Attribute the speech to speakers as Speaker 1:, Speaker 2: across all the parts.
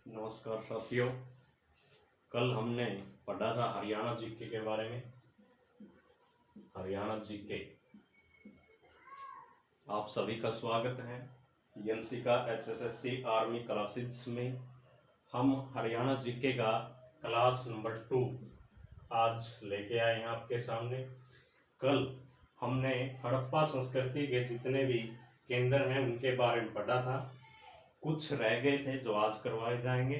Speaker 1: नमस्कार साथियों। कल हमने पढ़ा था हरियाणा जीके के बारे में। हरियाणा जीके आप सभी का स्वागत है। एनसी का HSSC आर्मी क्लासेस में हम हरियाणा जीके का क्लास नंबर 2 आज लेके आए हैं आपके सामने। कल हमने हड़प्पा संस्कृति के जितने भी केंद्र हैं उनके बारे में पढ़ा था। कुछ रह गए थे जो आज करवाए जाएंगे।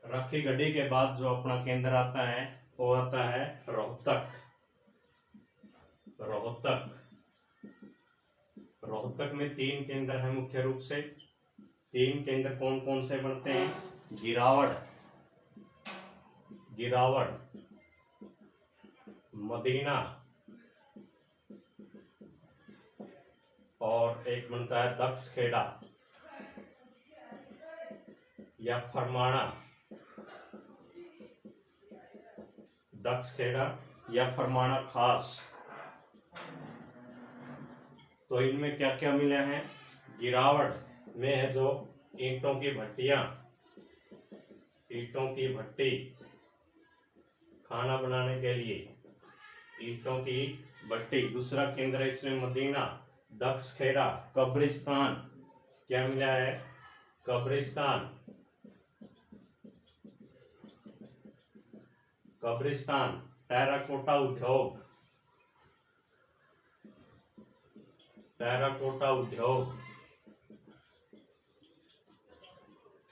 Speaker 1: राखी गढ़ी के बाद जो अपना केंद्र आता है वो आता है रोहतक। रोहतक में 3 केंद्र हैं मुख्य रूप से। 3 केंद्र कौन कौन से बनते हैं? गिरावड़, मदीना और एक बनता है दक्षखेड़ा या फरमाना। दक्षखेड़ा या फरमाना खास। तो इनमें क्या क्या मिले हैं? गिरावड़ में है जो ईंटों की भट्टी खाना बनाने के लिए ईंटों की भट्टी। दूसरा केंद्र है इसमें मदीना, दक्षखेड़ा, कब्रिस्तान। क्या मिला है? कब्रिस्तान। टेराकोटा उद्योग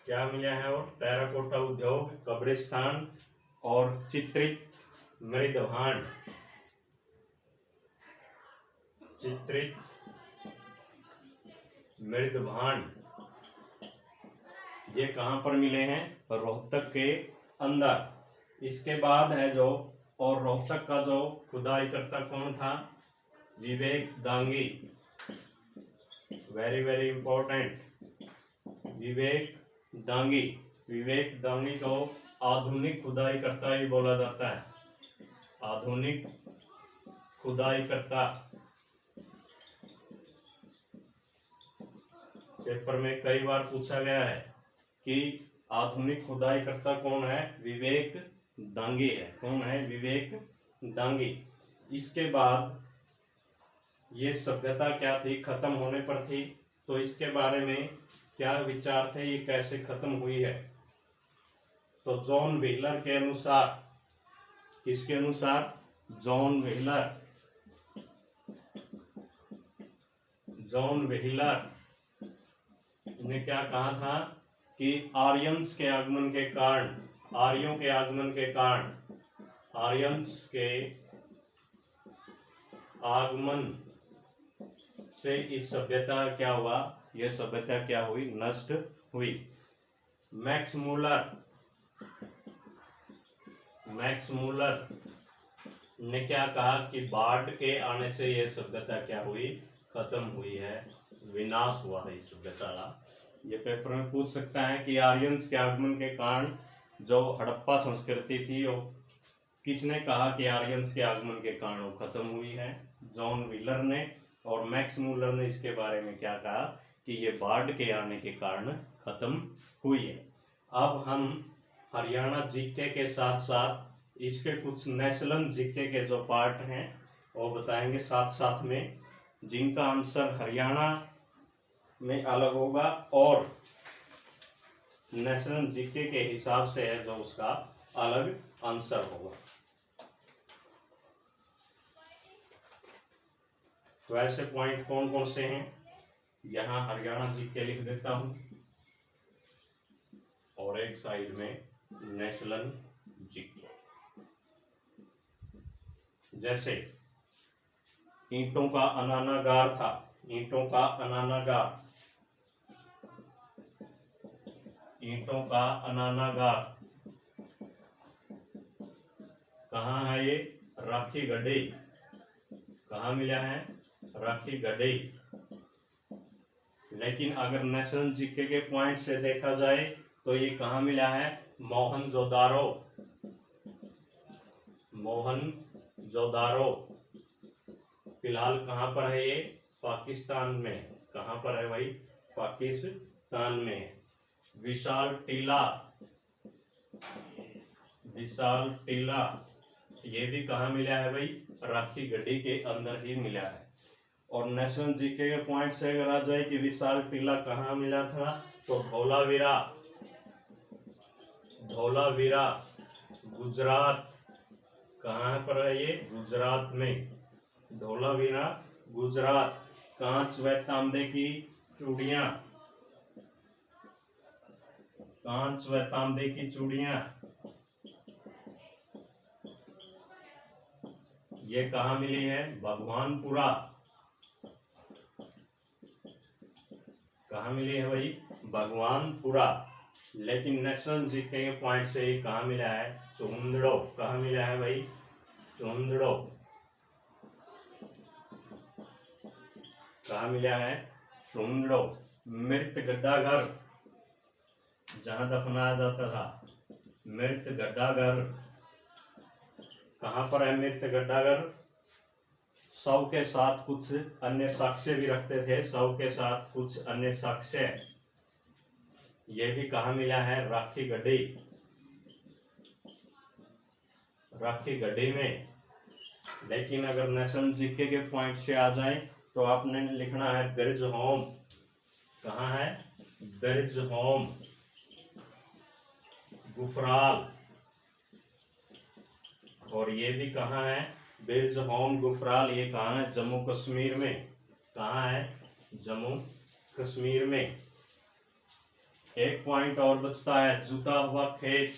Speaker 1: क्या मिला है? और टेराकोटा उद्योग, कब्रिस्तान और चित्रित मृदभांड। ये कहां पर मिले हैं? रोहतक के अंदर। इसके बाद है जो, और रोहतक का जो खुदाई करता कौन था? विवेक दांगी। वेरी वेरी इंपॉर्टेंट, विवेक दांगी को आधुनिक खुदाई करता ही बोला जाता है। आधुनिक खुदाई करता। पेपर में कई बार पूछा गया है कि आधुनिक खुदाई करता कौन है? विवेक दांगी है। कौन है? विवेक दांगी। इसके बाद ये सभ्यता क्या थी? खत्म होने पर थी। तो इसके बारे में क्या विचार थे? ये कैसे खत्म हुई है? तो जॉन व्हीलर के अनुसार, किसके अनुसार? जॉन व्हीलर ने क्या कहा था कि आर्यंस के आगमन के आगमन से इस सभ्यता क्या हुआ? यह सभ्यता क्या हुई? नष्ट हुई। मैक्स मूलर ने क्या कहा कि बाढ़ के आने से यह सभ्यता क्या हुई? खत्म हुई है, विनाश हुआ है इस सभ्यता का। ये पेपर में पूछ सकता है कि आर्यंस के आगमन के कारण जो हड़प्पा संस्कृति थी वो किसने कहा कि आर्यंस के आगमन के कारण वो खत्म हुई है? जॉन व्हीलर ने। और मैक्स मूलर ने इसके बारे में क्या कहा कि ये बाढ़ के आने के कारण खत्म हुई है। अब हम हरियाणा जीके के साथ साथ इसके कुछ नेशनल जीके के जो पार्ट हैं वो बताएंगे साथ साथ में, जिनका आंसर हरियाणा में अलग होगा और नेशनल जीके के हिसाब से है जो उसका अलग आंसर होगा। तो ऐसे पॉइंट कौन कौन से हैं? यहां हरियाणा जीके लिख देता हूं और एक साइड में नेशनल जीके। जैसे ईंटों का अनानागार था। ईंटों का अनानागार कहाँ है? ये राखी गढ़ी। कहाँ मिला है? राखी गढ़ी। लेकिन अगर नेशनल जीके के पॉइंट से देखा जाए तो ये कहाँ मिला है? मोहनजोदारो। फिलहाल कहाँ पर है ये? पाकिस्तान में। कहाँ पर है भाई? पाकिस्तान पाकिस्तान में है। विशाल टीला, विशाल टीला ये भी कहाँ मिला है भाई? राखी गढ़ी के अंदर ही मिला है। और नेशनल जीके के पॉइंट से अगर आ जाए कि विशाल टीला कहाँ मिला था, तो धौलावीरा, धौलावीरा गुजरात, कहाँ पर है ये? गुजरात में, धौलावीरा गुजरात। कांच व तांबे की चूड़ियां, कांच व तांबे की चूड़ियां ये कहाँ मिली है? भगवानपुरा। कहाँ मिली है भाई? भगवानपुरा। लेकिन नेशनल जीके के पॉइंट से ही कहाँ मिला है? चुंदड़ो। कहाँ मिला है भाई? चुंदड़ो। कहाँ मिला है? चुंदड़ो। मृत गड्ढाघर, जहां दफनाया जाता था, मृत गड्ढाघर कहाँ पर है? मृत गड्ढाघर। शव के साथ कुछ अन्य साक्ष्य भी रखते थे, शव के साथ कुछ अन्य साक्ष्य, ये भी कहाँ मिला है? राखी गढ़ी, राखी गढ़ी में। लेकिन अगर नेशनल जीके के पॉइंट से आ जाए तो आपने लिखना है बिरज होम। कहाँ है? बिरज होम, गुफराल। और ये भी कहाँ है? बिरज होम गुफराल। ये कहाँ है? जम्मू कश्मीर में। कहाँ है? जम्मू कश्मीर में। एक पॉइंट और बचता है, जुता हुआ खेत,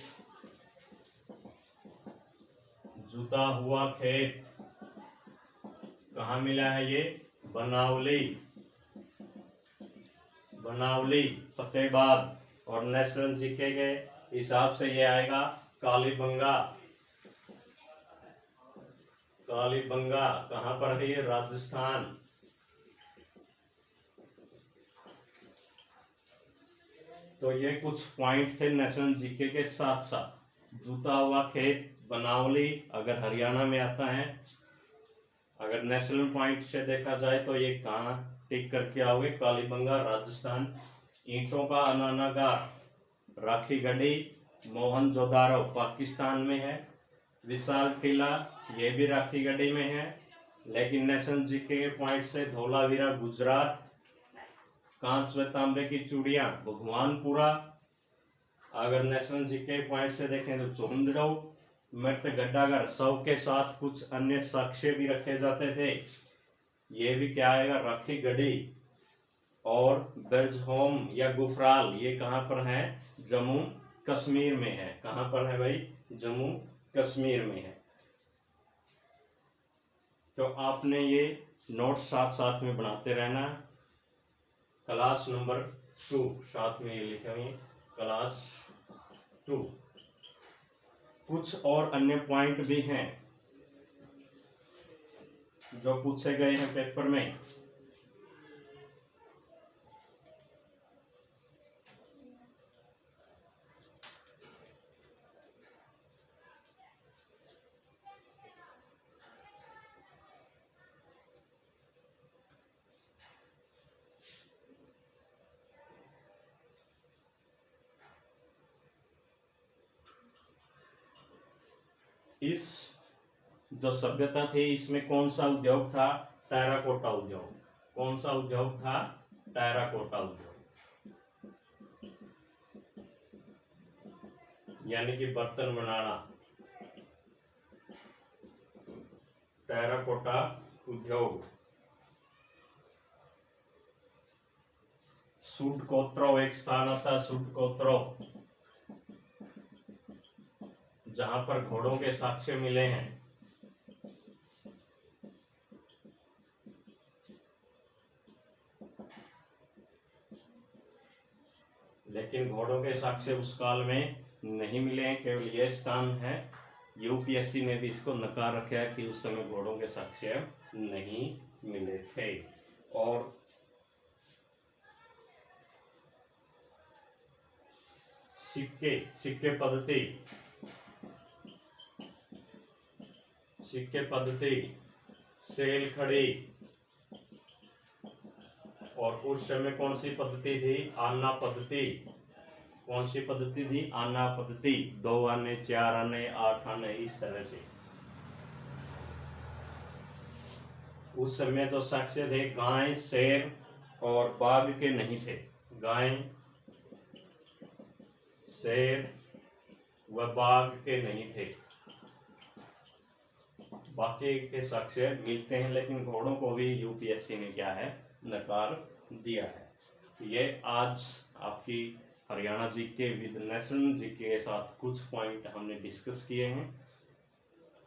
Speaker 1: जुता हुआ खेत कहाँ मिला है ये? बनावली, बनावली फतेहाबाद। और नेशनल जीके के हिसाब से ये आएगा कालीबंगा, कालीबंगा कहाँ पर है ये? राजस्थान। तो ये कुछ पॉइंट थे नेशनल जीके के साथ साथ। जूता हुआ खेत, बनावली अगर हरियाणा में आता है। अगर नेशनल पॉइंट से देखा जाए तो ये कहाँ टिक करके आओगे? कालीबंगा राजस्थान। ईंटों का अनानागार, राखी गढ़ी, मोहनजोदारो पाकिस्तान में है। विशाल टीला ये भी राखी गढ़ी में है। लेकिन नेशनल जीके के पॉइंट से धौलावीरा गुजरात, कांच व तांबे की चूड़ियां भगवानपुरा। अगर नेशनल जीके पॉइंट से देखें तो चुंदड़ो। मृत गड्ढाघर, शव के साथ कुछ अन्य साक्ष्य भी रखे जाते थे, ये भी क्या आएगा? राखी गढ़ी। और बिरज होम या गुफराल ये कहाँ पर है? जम्मू कश्मीर में है। कहाँ पर है भाई? जम्मू कश्मीर में है। तो आपने ये नोट्स साथ साथ में बनाते रहना। क्लास नंबर 2 साथ में ये लिखे हुए, क्लास 2। कुछ और अन्य पॉइंट भी हैं जो पूछे गए हैं पेपर में। इस जो सभ्यता थी इसमें कौन सा उद्योग था? टेराकोटा उद्योग। कौन सा उद्योग था? टेराकोटा उद्योग, यानी कि बर्तन बनाना, टेराकोटा उद्योग। सुडकोत्रो एक स्थान आता है, सुडकोत्रो, जहां पर घोड़ों के साक्ष्य मिले हैं। लेकिन घोड़ों के साक्ष्य उस काल में नहीं मिले हैं, केवल यह स्थान है। यूपीएससी ने भी इसको नकार रखा है कि उस समय घोड़ों के साक्ष्य नहीं मिले थे। और सिक्के, सिक्के पद्धति, सिक्के पद्धति, सेल खड़ी, और उस समय कौन सी पद्धति थी? आना पद्धति। कौन सी पद्धति थी? आना पद्धति। 2 आने, 4 आने, 8 आने, इस तरह से। उस समय तो साक्ष्य थे गाय, शेर और बाघ के नहीं थे। गाय, शेर व बाघ के नहीं थे। बाकी के साक्ष्य मिलते हैं, लेकिन घोड़ों को भी यूपीएससी ने क्या है? नकार दिया है। ये आज आपकी Haryana GK with national GK के साथ कुछ पॉइंट हमने डिस्कस किए हैं।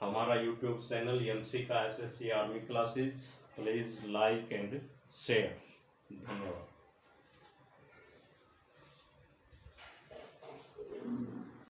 Speaker 1: हमारा यूट्यूब चैनल एनसी का SSC army classes, please like and share. धन्यवाद।